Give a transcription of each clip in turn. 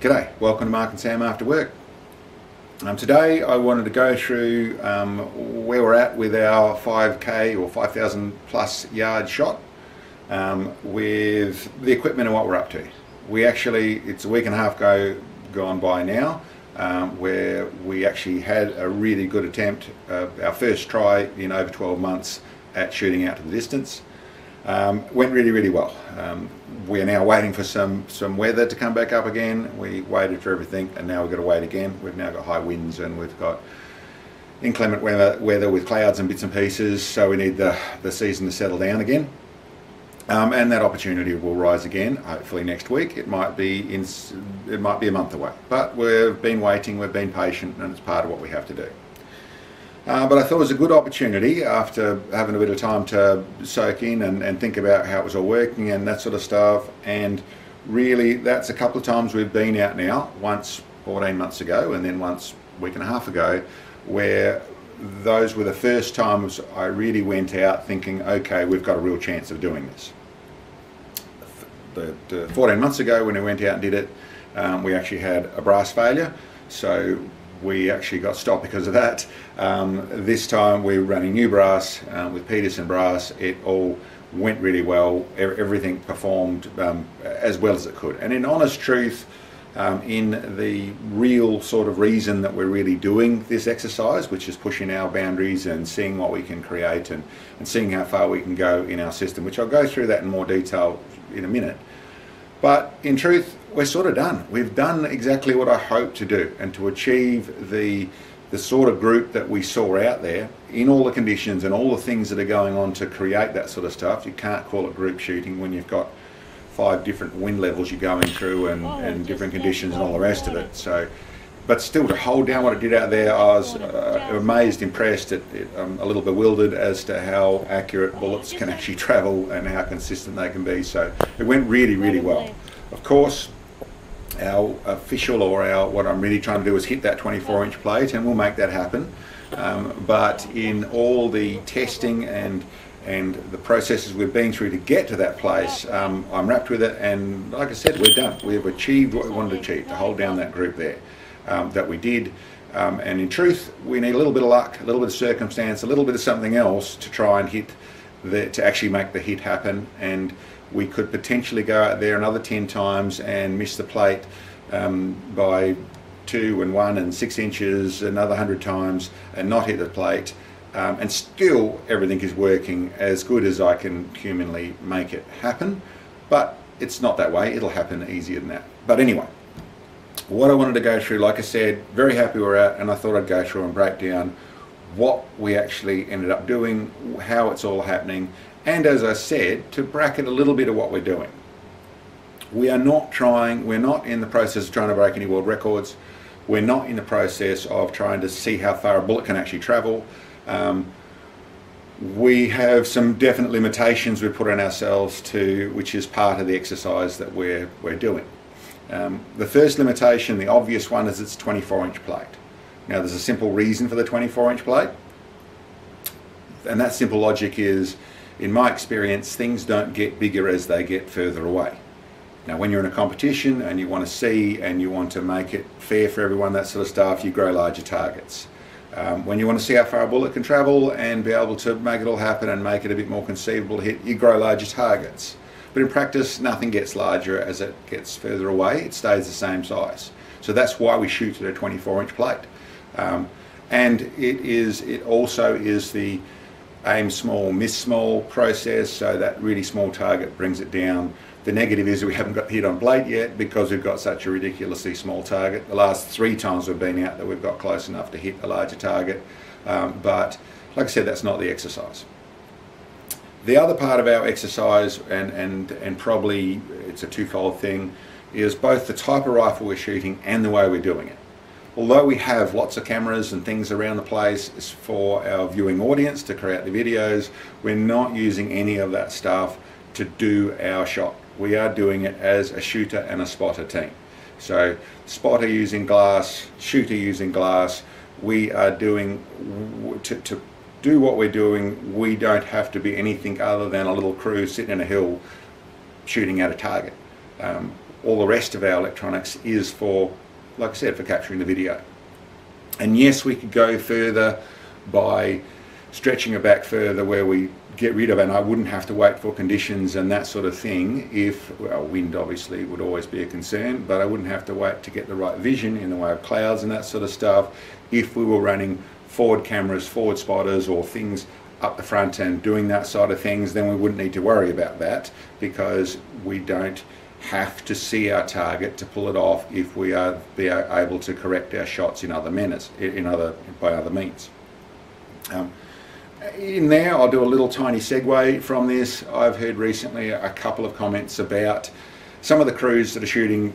G'day, welcome to Mark and Sam After Work. Today I wanted to go through where we're at with our 5k or 5,000 plus yard shot with the equipment and what we're up to. It's a week and a half gone by now, where we actually had a really good attempt, our first try in over 12 months at shooting out to the distance. Went really well. We are now waiting for some weather to come back up again. We waited for everything and now we've got to wait again. We've now got high winds and we've got inclement weather with clouds and bits and pieces, so we need the season to settle down again. And that opportunity will rise again, hopefully next week. It might be a month away, but we've been waiting, we've been patient, and it's part of what we have to do. But I thought it was a good opportunity after having a bit of time to soak in and think about how it was all working and that sort of stuff. And really, that's a couple of times we've been out now, once 14 months ago and then once a week and a half ago, where those were the first times I really went out thinking, okay, we've got a real chance of doing this. The 14 months ago when we went out and did it, we actually had a brass failure, so we actually got stopped because of that. This time we're running new brass with Peterson brass. It all went really well. Everything performed as well as it could. And in honest truth, in the real sort of reason that we're really doing this exercise, which is pushing our boundaries and seeing what we can create and seeing how far we can go in our system, which I'll go through that in more detail in a minute. But in truth, we're sort of done. We've done exactly what I hoped to do, and to achieve the sort of group that we saw out there in all the conditions and all the things that are going on to create that sort of stuff. You can't call it group shooting when you've got 5 different wind levels you're going through and different conditions and all the rest of it. So, but still, to hold down what it did out there, I was amazed, impressed, I'm a little bewildered as to how accurate bullets can actually travel and how consistent they can be. So it went really well. Of course, our official, or what I'm really trying to do is hit that 24-inch plate, and we'll make that happen. But in all the testing and the processes we've been through to get to that place, I'm wrapped with it, and like I said, we're done. We've achieved what we wanted to achieve, to hold down that group there, that we did. And in truth, we need a little bit of luck, a little bit of circumstance, a little bit of something else to try and to actually make the hit happen. And we could potentially go out there another 10 times and miss the plate by 2 and 1 and 6 inches another 100 times and not hit the plate, and still everything is working as good as I can humanly make it happen. But it's not that way. It'll happen easier than that. But anyway, what I wanted to go through, like I said, very happy we're at, and I thought I'd go through and break down what we actually ended up doing, how it's all happening, and as I said, to bracket a little bit of what we're doing. We're not in the process of trying to break any world records. We're not in the process of trying to see how far a bullet can actually travel. We have some definite limitations we put on ourselves which is part of the exercise that we're doing. The first limitation, the obvious one, is it's a 24-inch plate. Now there's a simple reason for the 24-inch plate, and that simple logic is, in my experience, things don't get bigger as they get further away. Now when you're in a competition and you want to see and you want to make it fair for everyone, that sort of stuff, you grow larger targets. When you want to see how far a bullet can travel and be able to make it all happen and make it a bit more conceivable to hit, you grow larger targets. But in practice, nothing gets larger as it gets further away. It stays the same size. So that's why we shoot at a 24-inch plate. And it also is the aim small, miss small process, so that really small target brings it down. The negative is we haven't got hit on plate yet because we've got such a ridiculously small target. The last 3 times we've been out that we've got close enough to hit a larger target. But like I said, that's not the exercise. The other part of our exercise, and probably it's a twofold thing, is both the type of rifle we're shooting and the way we're doing it. Although we have lots of cameras and things around the place for our viewing audience to create the videos, we're not using any of that stuff to do our shot. We are doing it as a shooter and a spotter team. So spotter using glass, shooter using glass. We are doing, to do what we're doing, we don't have to be anything other than a little crew sitting in a hill shooting at a target. all the rest of our electronics is for, like I said, for capturing the video. And yes, we could go further by stretching it back further where we get rid of it, and I wouldn't have to wait for conditions and that sort of thing if, well, wind obviously would always be a concern, but I wouldn't have to wait to get the right vision in the way of clouds and that sort of stuff if we were running forward cameras, forward spotters, or things up the front and doing that side of things. Then we wouldn't need to worry about that, because we don't have to see our target to pull it off if we are able to correct our shots in other manners, by other means. In there, I'll do a little tiny segue from this. I've heard recently a couple of comments about some of the crews that are shooting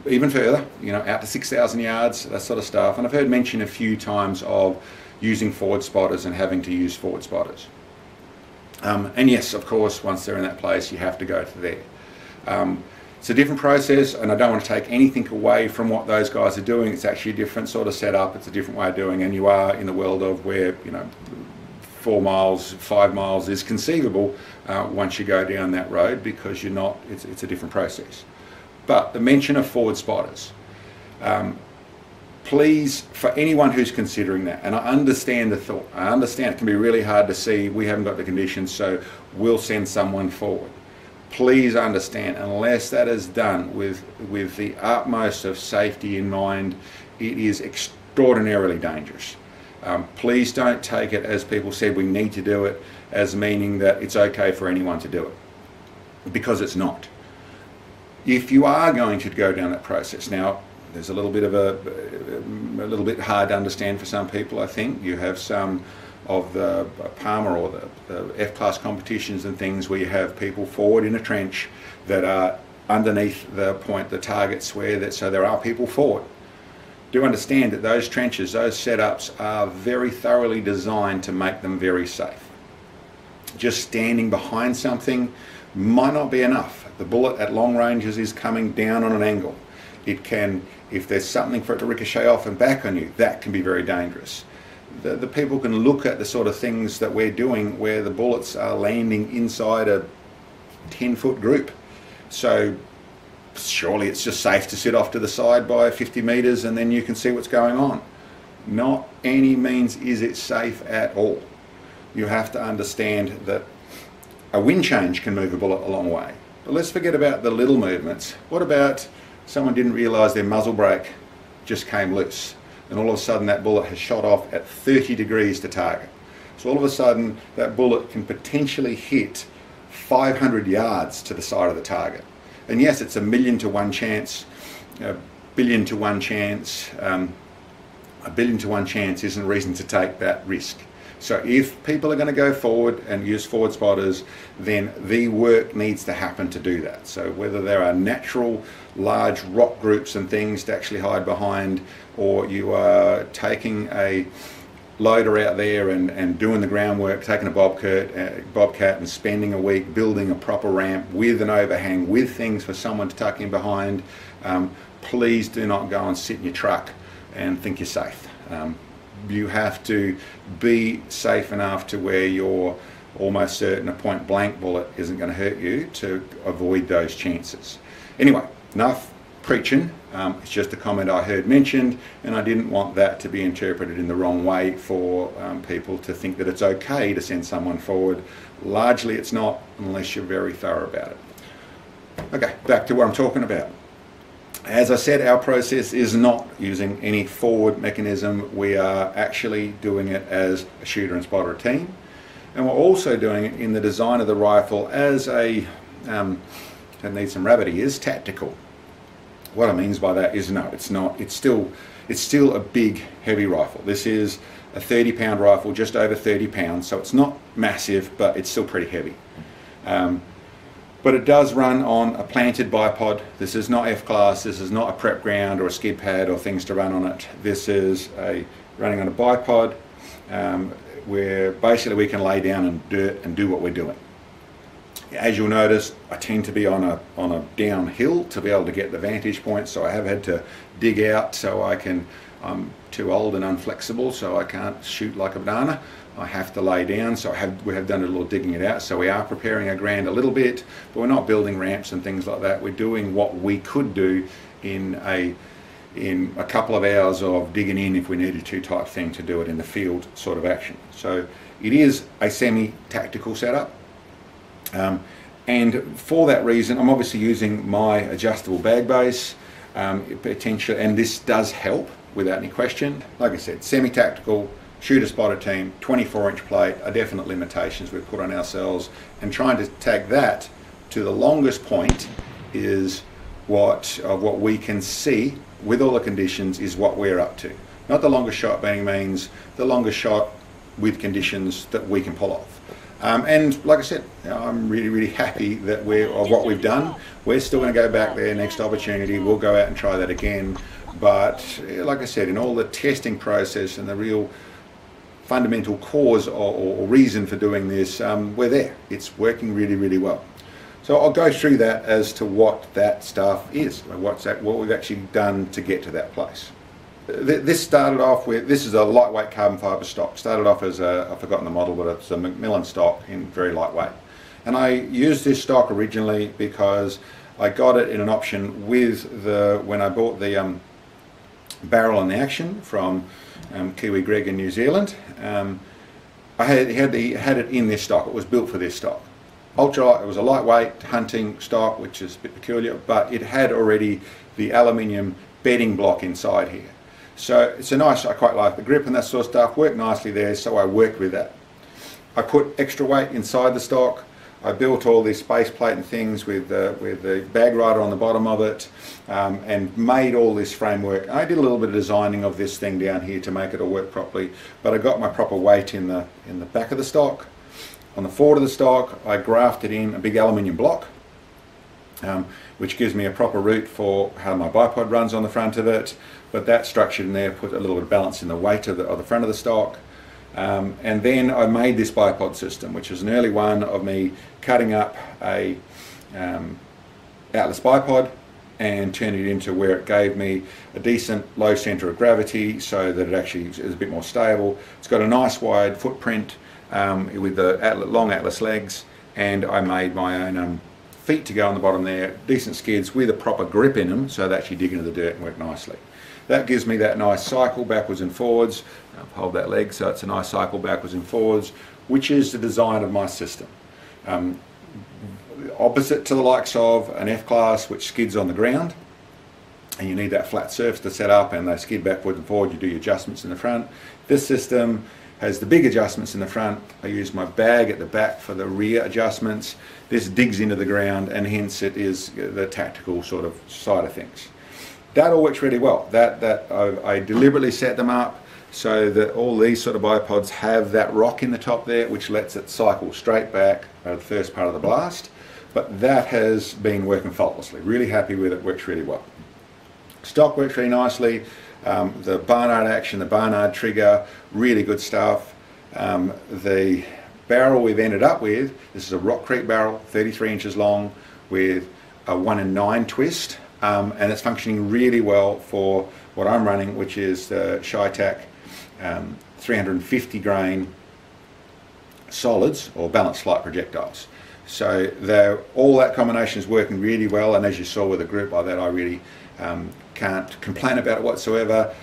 even further, you know, out to 6,000 yards, that sort of stuff. And I've heard mention a few times of using forward spotters and having to use forward spotters. And yes, of course, once they're in that place, you have to go to there. It's a different process, and I don't want to take anything away from what those guys are doing. It's actually a different sort of setup. It's a different way of doing, and you are in the world of where, you know, 4 miles, 5 miles is conceivable once you go down that road, because you're not, it's a different process. But the mention of forward spotters, please, for anyone who's considering that, and I understand the thought, I understand it can be really hard to see, we haven't got the conditions, so we'll send someone forward. Please understand, unless that is done with the utmost of safety in mind, it is extraordinarily dangerous. Please don't take it, as people said, we need to do it, as meaning that it's okay for anyone to do it, because it's not. If you are going to go down that process, now there's a little bit of a little bit hard to understand for some people. I think you have some of the Palmer or the F-class competitions and things where you have people forward in a trench that are underneath the point, the targets, where that, so there are people forward. Do understand that those trenches, those setups are very thoroughly designed to make them very safe. Just standing behind something might not be enough. The bullet at long ranges is coming down on an angle. It can, if there's something for it to ricochet off and back on you, that can be very dangerous. The people can look at the sort of things that we're doing where the bullets are landing inside a 10-foot group. So surely it's just safe to sit off to the side by 50 metres and then you can see what's going on. Not any means is it safe at all. You have to understand that a wind change can move a bullet a long way. But let's forget about the little movements. What about someone didn't realise their muzzle brake just came loose, and all of a sudden that bullet has shot off at 30 degrees to target. So all of a sudden that bullet can potentially hit 500 yards to the side of the target. And yes, it's a 1,000,000 to 1 chance, a 1,000,000,000 to 1 chance. A 1,000,000,000 to 1 chance isn't a reason to take that risk. So if people are going to go forward and use forward spotters, then the work needs to happen to do that. So whether there are natural large rock groups and things to actually hide behind, or you are taking a loader out there and doing the groundwork, taking a bobcat and spending a week building a proper ramp with an overhang, with things for someone to tuck in behind, please do not go and sit in your truck and think you're safe. You have to be safe enough to where you're almost certain a point blank bullet isn't going to hurt you, to avoid those chances. Anyway, enough preaching. It's just a comment I heard mentioned, and I didn't want that to be interpreted in the wrong way for people to think that it's okay to send someone forward. Largely it's not, unless you're very thorough about it. Okay, back to what I'm talking about. As I said, our process is not using any forward mechanism. We are actually doing it as a shooter and spotter team, and we're also doing it in the design of the rifle as a, that needs some rabbit ears, tactical. What I mean by that is, no, it's not. It's still a big, heavy rifle. This is a 30-pound rifle, just over 30 pounds, so it's not massive, but it's still pretty heavy. But it does run on a planted bipod. This is not F-class, this is not a prep ground or a skid pad or things to run on it. This is running on a bipod where basically we can lay down in dirt and do what we're doing. As you'll notice, I tend to be on a downhill to be able to get the vantage point, so I have had to dig out so I can I'm too old and unflexible, so I can't shoot like a banana. I have to lay down, so we have done a little digging it out. So we are preparing our ground a little bit, but we're not building ramps and things like that. We're doing what we could do in a couple of hours of digging in if we needed to type thing to do it in the field sort of action. So it is a semi-tactical setup. And for that reason, I'm obviously using my adjustable bag base, potentially, and this does help without any question. Like I said, semi-tactical, shooter spotter team, 24-inch plate are definite limitations we've put on ourselves, and trying to tag that to the longest point is what we can see with all the conditions is what we're up to. Not the longest shot being means the longest shot with conditions that we can pull off. And like I said, I'm really happy that of what we've done. We're still going to go back there next opportunity. We'll go out and try that again. But like I said, in all the testing process and the real fundamental cause or reason for doing this, we're there. It's working really well. So I'll go through that as to what that stuff is, what we've actually done to get to that place. This started off with, this is a lightweight carbon fibre stock. Started off as I've forgotten the model, but it's a McMillian stock in very lightweight. And I used this stock originally because I got it in an option with when I bought the barrel and the action from Kiwi Greg in New Zealand. I had it in this stock. It was built for this stock. Ultralight, it was a lightweight hunting stock, which is a bit peculiar, but it had already the aluminium bedding block inside here. So it's a nice, I quite like the grip and that sort of stuff, worked nicely there, so I worked with that. I put extra weight inside the stock. I built all these space plate and things with the bag rider on the bottom of it, and made all this framework. I did a little bit of designing of this thing down here to make it all work properly, but I got my proper weight in the back of the stock. On the forward of the stock, I grafted in a big aluminium block, which gives me a proper route for how my bipod runs on the front of it. But that structured in there put a little bit of balance in the weight of the front of the stock. And then I made this bipod system, which was an early one of me cutting up a Atlas bipod and turning it into where it gave me a decent low centre of gravity so that it actually is a bit more stable. It's got a nice wide footprint with the long Atlas legs, and I made my own feet to go on the bottom there, decent skids with a proper grip in them so they actually dig into the dirt and work nicely. That gives me that nice cycle backwards and forwards. I'll hold that leg so it's a nice cycle backwards and forwards, which is the design of my system. Opposite to the likes of an F-class, which skids on the ground, and you need that flat surface to set up, and they skid backwards and forward. You do your adjustments in the front. This system has the big adjustments in the front. I use my bag at the back for the rear adjustments. This digs into the ground, and hence it is the tactical sort of side of things. That all works really well. I deliberately set them up so that all these sort of bipods have that rock in the top there, which lets it cycle straight back out of the first part of the blast. But that has been working faultlessly. Really happy with it, works really well. Stock works really nicely. The Barnard action, the Barnard Trigger, really good stuff. The barrel we've ended up with, this is a Rock Creek barrel, 33 inches long with a 1 in 9 twist, and it's functioning really well for what I'm running, which is the Cheytac 350 grain solids or balanced flight projectiles. So all that combination is working really well, and as you saw with a group like that, I really can't complain about it whatsoever.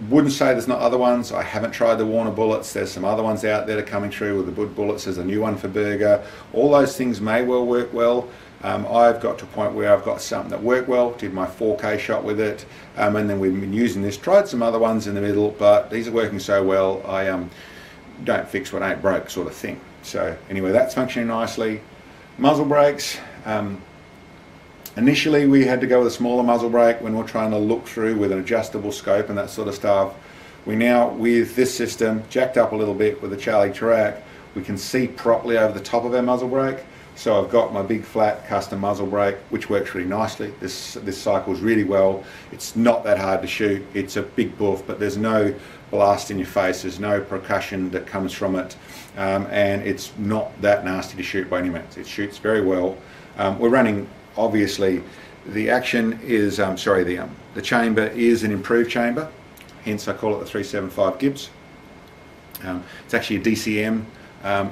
Wouldn't say there's not other ones. I haven't tried the Warner bullets. There's some other ones out there that are coming through with the Bud bullets. There's a new one for Burger. All those things may well work well. I've got to a point where I've got something that worked well, did my 4K shot with it, and then we've been using this, tried some other ones in the middle, but these are working so well, I don't fix what ain't broke sort of thing. So anyway, that's functioning nicely. Muzzle brakes. Initially we had to go with a smaller muzzle brake when we're trying to look through with an adjustable scope and that sort of stuff. We now, with this system, jacked up a little bit with the Charlie Tarac, we can see properly over the top of our muzzle brake. So I've got my big flat custom muzzle brake, which works really nicely. This cycles really well. It's not that hard to shoot. It's a big buff, but there's no blast in your face. There's no percussion that comes from it, and it's not that nasty to shoot by any means. It shoots very well. We're running, obviously, the action is the chamber is an improved chamber. hence I call it the 375 Gibbs. It's actually a DCM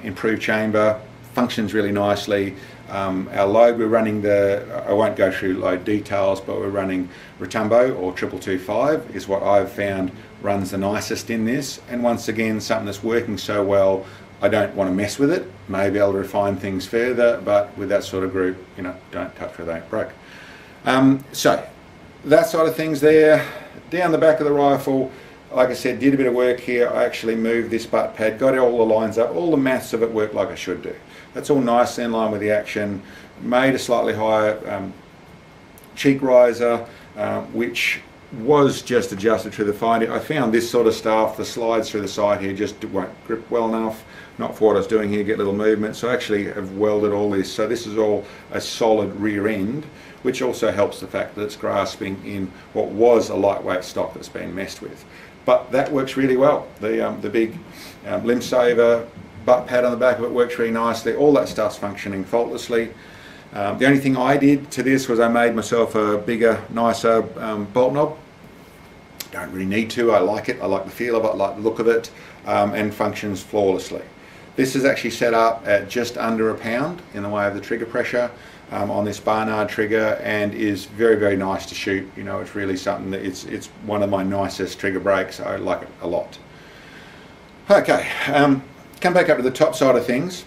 improved chamber, functions really nicely. Our load, we're running I won't go through load details, but we're running Rotumbo or 2225 is what I've found runs the nicest in this. And once again, something that's working so well, I don't want to mess with it. Maybe I'll refine things further, but with that sort of group, you know, don't touch where they ain't broke. So that side of things there. Down the back of the rifle, like I said, did a bit of work here. I actually moved this butt pad, got all the lines up, all the maths of it worked like I should do. That's all nice in line with the action. Made a slightly higher cheek riser, which was just adjusted through the finding. I found this sort of stuff, the slides through the side here just won't grip well enough. Not for what I was doing here, get little movement. So I actually have welded all this. So this is all a solid rear end, which also helps the fact that it's grasping in what was a lightweight stock that's been messed with. But that works really well. The big limb saver, butt pad on the back of it works really nicely. All that stuff's functioning faultlessly. The only thing I did to this was I made myself a bigger, nicer bolt knob. Don't really need to. I like it. I like the feel of it. I like the look of it, and functions flawlessly. This is actually set up at just under £1 in the way of the trigger pressure on this Barnard trigger, and is very, very nice to shoot. You know, it's really something that it's one of my nicest trigger breaks. I like it a lot. Okay, come back up to the top side of things.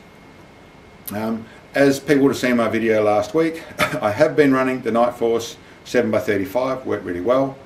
As people would have seen my video last week, I have been running the NightForce 7x35, worked really well.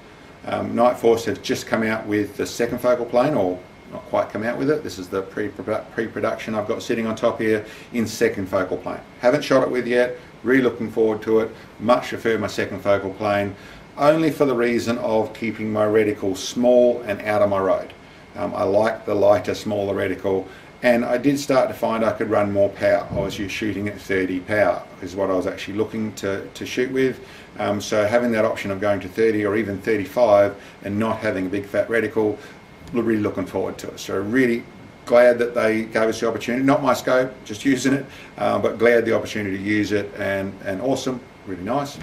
NightForce has just come out with the second focal plane, or not quite come out with it. This is the pre-production I've got sitting on top here in second focal plane. Haven't shot it with yet, really looking forward to it. Much prefer my second focal plane, only for the reason of keeping my reticle small and out of my road. I like the lighter, smaller reticle, and I did start to find I could run more power. I was shooting at 30 power is what I was actually looking to shoot with. So having that option of going to 30 or even 35 and not having a big fat reticle, really looking forward to it. So really glad that they gave us the opportunity. Not my scope, just using it, but glad the opportunity to use it, and awesome, really nice.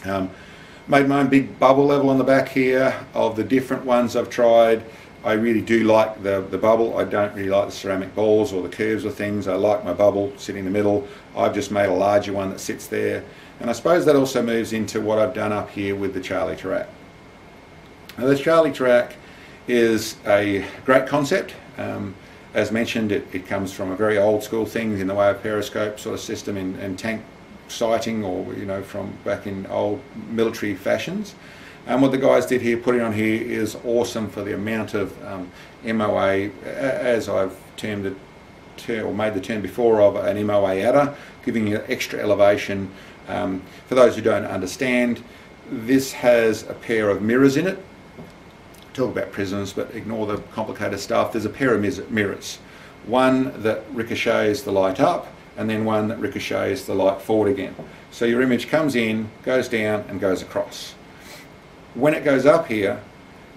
Made my own big bubble level on the back here of the different ones I've tried. I really do like the bubble. I don't really like the ceramic balls or the curves or things. I like my bubble sitting in the middle. I've just made a larger one that sits there. And I suppose that also moves into what I've done up here with the Charlie Tarac. Now the Charlie Tarac is a great concept. As mentioned, it comes from a very old school thing in the way of periscope sort of system and tank sighting, or you know, from back in old military fashions. And what the guys did here, putting on here, is awesome for the amount of MOA, as I've termed it, or made the term before, of an MOA adder, giving you extra elevation. For those who don't understand, this has a pair of mirrors in it. Talk about prisms, but ignore the complicated stuff. There's a pair of mirrors. One that ricochets the light up, and then one that ricochets the light forward again. So your image comes in, goes down, and goes across. When it goes up here,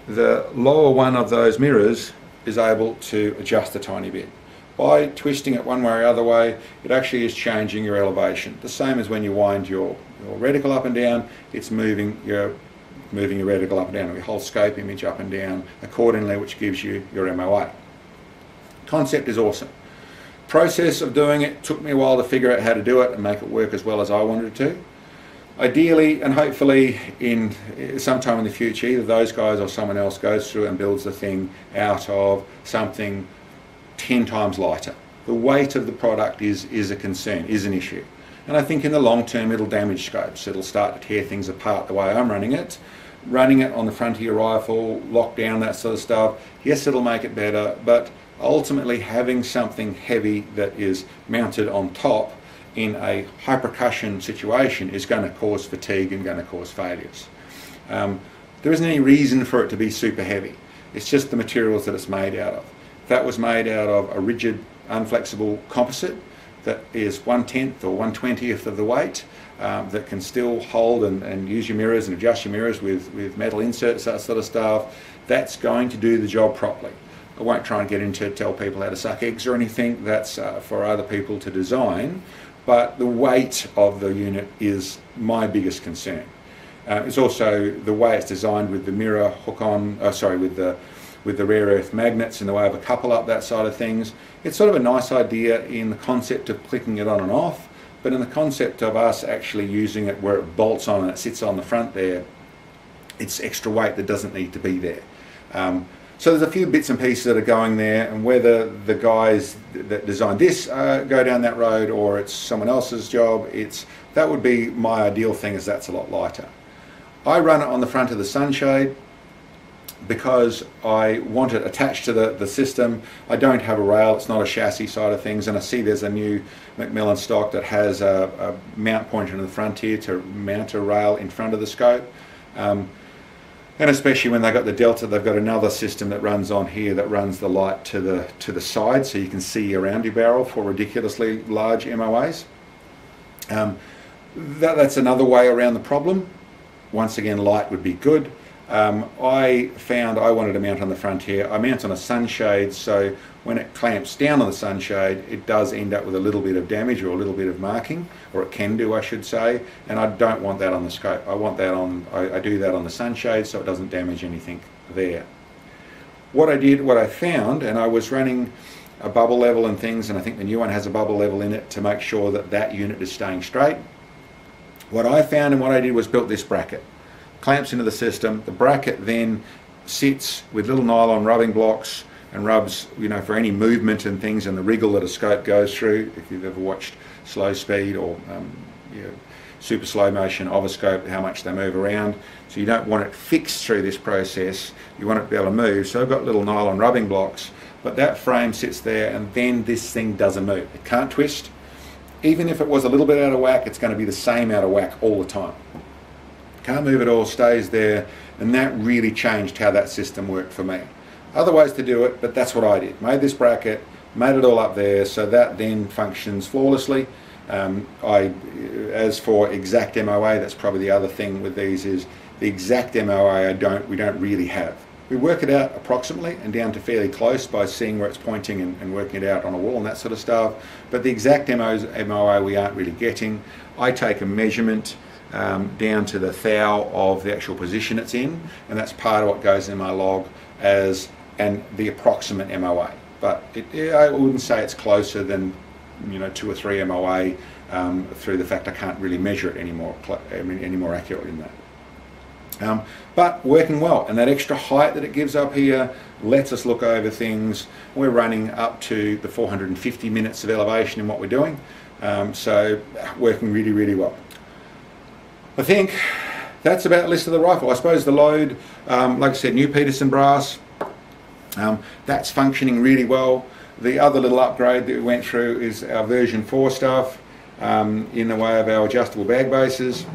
the lower one of those mirrors is able to adjust a tiny bit. By twisting it one way or other way, it actually is changing your elevation. The same as when you wind your reticle up and down, it's moving your reticle up and down, or your whole scope image up and down accordingly, which gives you your MOA. Concept is awesome. Process of doing it took me a while to figure out how to do it and make it work as well as I wanted it to. Ideally, and hopefully in sometime in the future, either those guys or someone else goes through and builds the thing out of something 10 times lighter. The weight of the product is a concern, is an issue. And I think in the long term it'll damage scopes. It'll start to tear things apart the way I'm running it. Running it on the front of your rifle, lock down, that sort of stuff, yes, it'll make it better, but ultimately having something heavy that is mounted on top in a high percussion situation is going to cause fatigue and going to cause failures. There isn't any reason for it to be super heavy. It's just the materials that it's made out of. If that was made out of a rigid, unflexible composite that is 1/10 or 1/20th of the weight, that can still hold and use your mirrors and adjust your mirrors with metal inserts, that sort of stuff, that's going to do the job properly. I won't try and get into tell people how to suck eggs or anything. That's for other people to design. But the weight of the unit is my biggest concern. It's also the way it's designed with the mirror hook on, with the rare earth magnets in the way of a couple up that side of things. It's sort of a nice idea in the concept of clicking it on and off, but in the concept of us actually using it where it bolts on and it sits on the front there, it's extra weight that doesn't need to be there. So there's a few bits and pieces that are going there, and whether the guys that designed this go down that road or it's someone else's job, that would be my ideal thing, is that's a lot lighter. I run it on the front of the sunshade because I want it attached to the system. I don't have a rail, it's not a chassis side of things, and I see there's a new McMillian stock that has a mount pointer in the front here to mount a rail in front of the scope. And especially when they've got the Delta, they've got another system that runs on here that runs the light to the side, so you can see around your barrel for ridiculously large MOAs. That's another way around the problem. Once again, light would be good. I found I wanted to mount on the front here. I mount on a sunshade, so when it clamps down on the sunshade, it does end up with a little bit of damage or a little bit of marking, or it can do, I should say, and I don't want that on the scope. I want that on, I do that on the sunshade so it doesn't damage anything there. What I found, and I was running a bubble level and things, and I think the new one has a bubble level in it to make sure that that unit is staying straight. What I found and what I did was built this bracket. Clamps into the system. The bracket then sits with little nylon rubbing blocks and rubs, you know, for any movement and things, and the wriggle that a scope goes through. If you've ever watched slow speed or super slow motion of a scope, how much they move around. So you don't want it fixed through this process. You want it to be able to move. So I've got little nylon rubbing blocks, but that frame sits there, and then this thing doesn't move. It can't twist. Even if it was a little bit out of whack, it's going to be the same out of whack all the time. Can't move at all, stays there, and that really changed how that system worked for me. Other ways to do it, but that's what I did. Made this bracket, made it all up there, so that then functions flawlessly. As for exact MOA, that's probably the other thing with these, is the exact MOA we don't really have. We work it out approximately and down to fairly close by seeing where it's pointing and working it out on a wall and that sort of stuff, but the exact MOA we aren't really getting. I take a measurement down to the thou of the actual position it's in, and that's part of what goes in my log as the approximate MOA. But I wouldn't say it's closer than 2 or 3 MOA through the fact I can't really measure it any more accurately than that. But working well, and that extra height that it gives up here lets us look over things. We're running up to the 450 minutes of elevation in what we're doing, so working really, really well. I think that's about the list of the rifle. I suppose the load, like I said, new Peterson brass, that's functioning really well. The other little upgrade that we went through is our version 4 stuff in the way of our adjustable bag bases,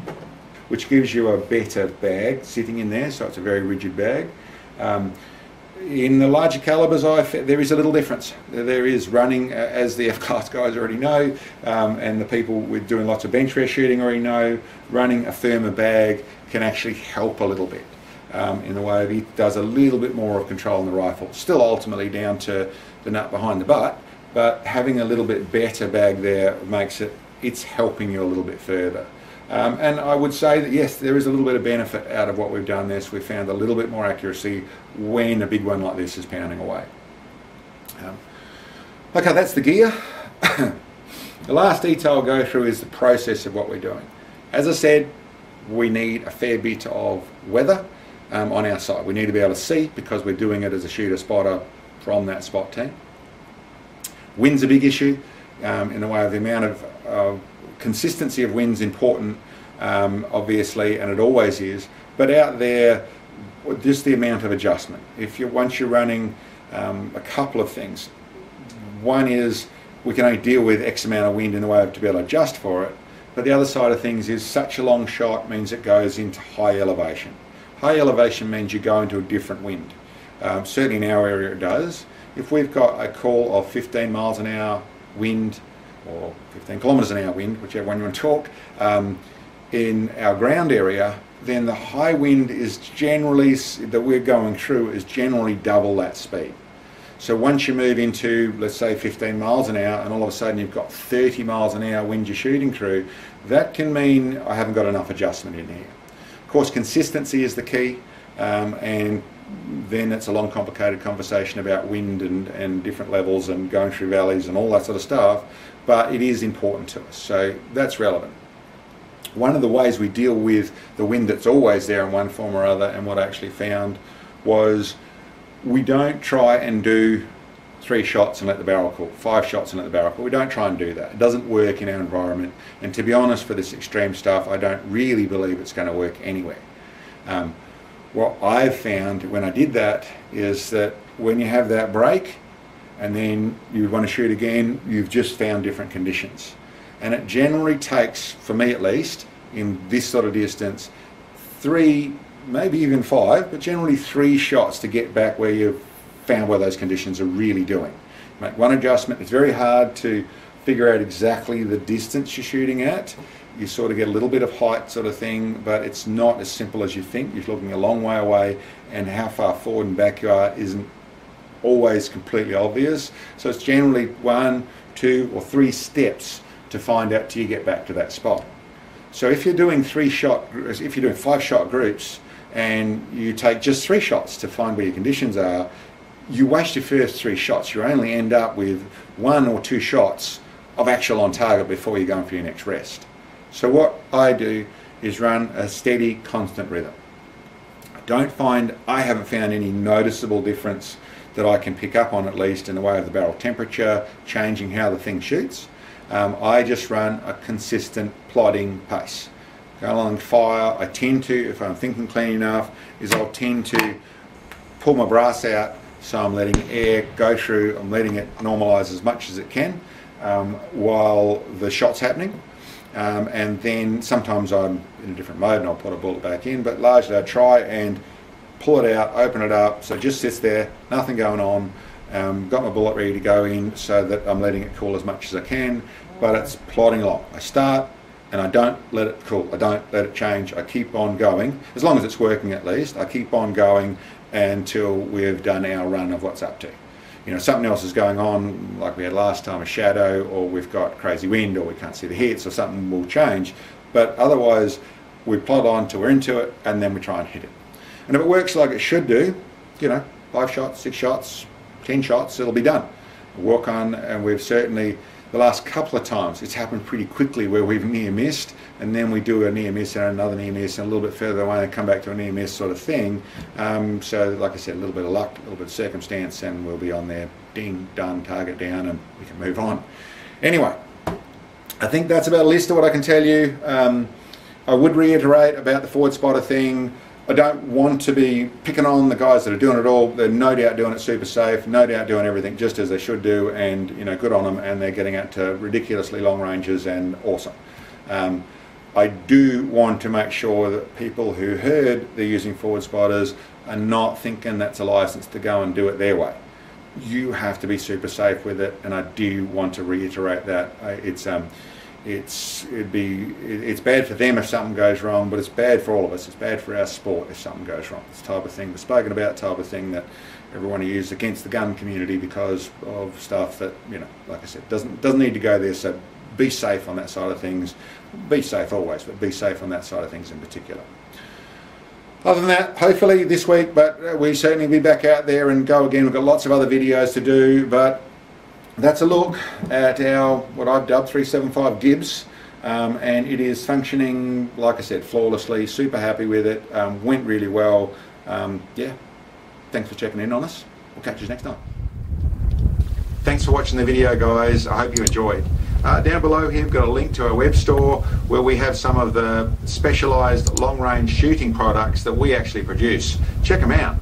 which gives you a better bag sitting in there, so it's a very rigid bag. In the larger calibers, there is a little difference. There is running, as the F-class guys already know, and the people with doing lots of bench rest shooting already know, running a firmer bag can actually help a little bit in the way of it does a little bit more of control in the rifle. Still ultimately down to the nut behind the butt, but having a little bit better bag there makes it's helping you a little bit further. And I would say that yes, there is a little bit of benefit out of what we've done there. So we found a little bit more accuracy when a big one like this is pounding away. Okay, that's the gear. The last detail I'll go through is the process of what we're doing. As I said, we need a fair bit of weather on our side. We need to be able to see, because we're doing it as a shooter spotter from that spot team. Wind's a big issue in the way of the amount of consistency of wind's important, obviously, and it always is, but out there, just the amount of adjustment. Once you're running a couple of things, one is we can only deal with X amount of wind in the way of to be able to adjust for it, but the other side of things is such a long shot means it goes into high elevation. High elevation means you go into a different wind. Certainly in our area it does. If we've got a call of 15 miles an hour wind, or 15 kilometres an hour wind, whichever one you want to talk, in our ground area, then the high wind is generally, that we're going through, is generally double that speed. So once you move into, let's say 15 miles an hour, and all of a sudden you've got 30 miles an hour wind you're shooting through, that can mean I haven't got enough adjustment in here. Of course, consistency is the key, and then it's a long, complicated conversation about wind and different levels and going through valleys and all that sort of stuff, but it is important to us, so that's relevant. One of the ways we deal with the wind that's always there in one form or other, and what I actually found was we don't try and do 3 shots and let the barrel cool, 5 shots and let the barrel cool. We don't try and do that. It doesn't work in our environment, and to be honest, for this extreme stuff, I don't really believe it's going to work anywhere. What I've found when I did that is that when you have that break and then you want to shoot again, you've just found different conditions. And it generally takes, for me at least, in this sort of distance, 3, maybe even 5, but generally 3 shots to get back where you've found where those conditions are really doing. Make one adjustment. It's very hard to figure out exactly the distance you're shooting at. You sort of get a little bit of height sort of thing, but it's not as simple as you think. You're looking a long way away, and how far forward and back you are isn't always completely obvious. So it's generally 1, 2 or 3 steps to find out till you get back to that spot. So if you're doing 5-shot groups and you take just 3 shots to find where your conditions are, you waste your first 3 shots. You only end up with 1 or 2 shots of actual on target before you're going for your next rest. So what I do is run a steady, constant rhythm. I haven't found any noticeable difference that I can pick up on, at least in the way of the barrel temperature, changing how the thing shoots. I just run a consistent plodding pace. Go along fire. I tend to, if I'm thinking clean enough, I'll tend to pull my brass out, so I'm letting air go through, I'm letting it normalise as much as it can while the shot's happening. And then sometimes I'm in a different mode and I'll put a bullet back in, but largely I try and pull it out, open it up, so it just sits there, nothing going on. Got my bullet ready to go in so that I'm letting it cool as much as I can, but it's plodding along. I start and I don't let it cool, I don't let it change, I keep on going, as long as it's working at least. I keep on going until we've done our run of what's up to. You know, something else is going on, like we had last time, a shadow, or we've got crazy wind, or we can't see the hits, or something will change. But otherwise, we plod on till we're into it, and then we try and hit it. And if it works like it should do, you know, 5 shots, 6 shots, 10 shots, it'll be done. We'll walk on, and we've certainly, the last couple of times, it's happened pretty quickly where we've near missed, and then we do a near miss and another near miss and a little bit further away and come back to a near miss sort of thing. So like I said, a little bit of luck, a little bit of circumstance, and we'll be on there, ding, done, target down, and we can move on. Anyway, I think that's about a list of what I can tell you. I would reiterate about the forward spotter thing. I don't want to be picking on the guys that are doing it all. They're no doubt doing it super safe, no doubt doing everything just as they should do, and you know, good on them, and they're getting out to ridiculously long ranges and awesome. I do want to make sure that people who heard they're using forward spotters are not thinking that's a license to go and do it their way. You have to be super safe with it, and I do want to reiterate that. It's bad for them if something goes wrong, but it's bad for all of us. It's bad for our sport if something goes wrong. It's the type of thing, the spoken about type of thing that everyone uses against the gun community because of stuff that, you know, like I said, doesn't need to go there. So be safe on that side of things. Be safe always, but be safe on that side of things in particular. Other than that, hopefully this week, but we certainly be back out there and go again. We've got lots of other videos to do, but that's a look at our, what I've dubbed 375 Gibbs, and it is functioning, like I said, flawlessly. Super happy with it. Went really well. Yeah, thanks for checking in on us. We'll catch you next time. Thanks for watching the video, guys. I hope you enjoyed. Down below here we've got a link to our web store where we have some of the specialised long-range shooting products that we actually produce. Check them out.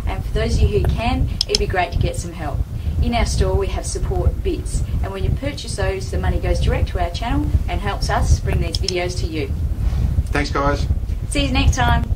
And for those of you who can, it'd be great to get some help. In our store we have support bits, and when you purchase those, the money goes direct to our channel and helps us bring these videos to you. Thanks, guys. See you next time.